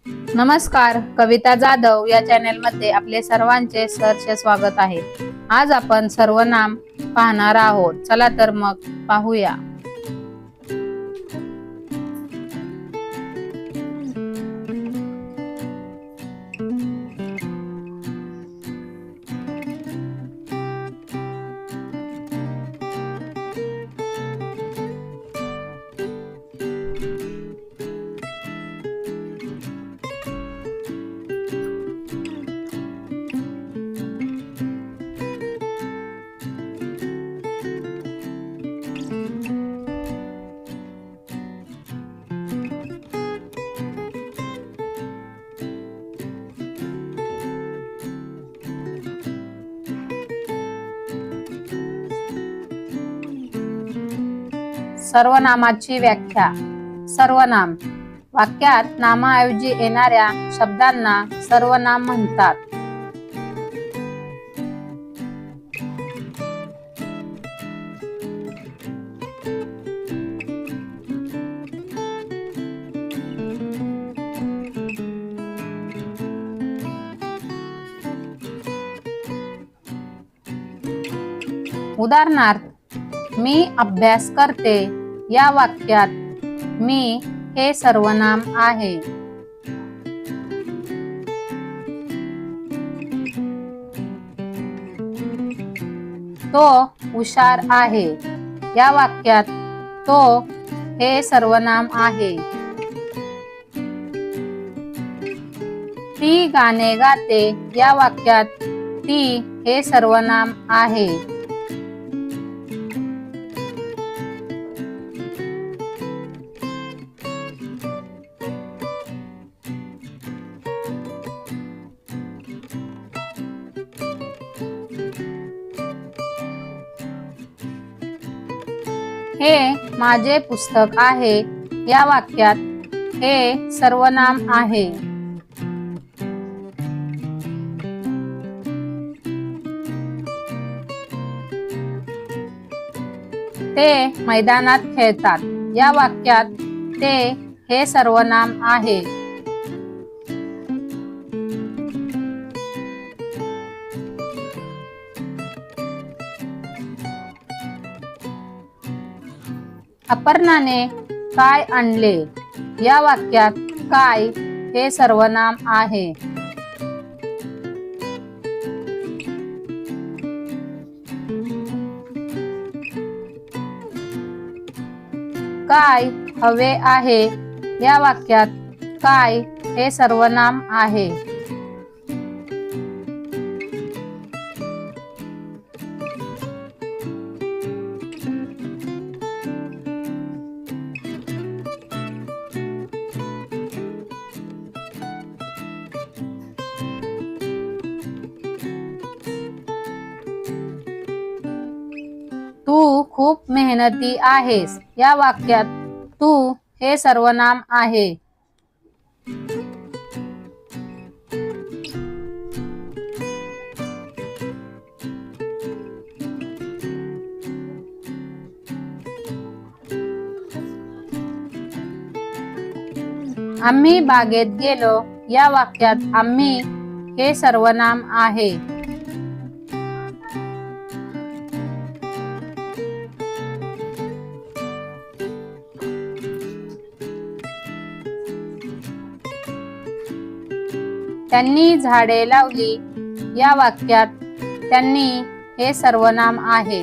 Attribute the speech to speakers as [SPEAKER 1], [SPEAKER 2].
[SPEAKER 1] नमस्कार, कविता जाधव या चॅनेलमध्ये आपले सर्वांचे सहर्ष स्वागत आहे। आज आपण सर्वनाम पाहणार आहोत। चला तर मग पाहूया। सर्वनामाची व्याख्या। सर्वनाम वाक्यात नामाऐवजी येणाऱ्या शब्दांना सर्वनाम म्हणतात। उदाहरणार्थ, मी अभ्यास करते या वाक्यात मी हे सर्वनाम आहे। तो हुशार आहे या वाक्यात तो हे सर्वनाम आहे। ती गाणे गाते या वाक्यात ती हे सर्वनाम आहे। हे माझे पुस्तक आहे या वाक्यात हे सर्वनाम आहे। ते मैदानात खेळतात या वाक्यात ते हे सर्वनाम आहे। अपर्णाने काय आणले या वाक्यात काय हे सर्वनाम आहे। काय हवे आहे या वाक्यात काय हे सर्वनाम आहे। तू खूप मेहनती आहेस या वाक्यात तू हे सर्वनाम आहे। आम्ही बागेत गेलो या वाक्यात आम्ही हे सर्वनाम आहे। त्यांनी झाडे लावली या वाक्यात त्यांनी हे सर्वनाम आहे।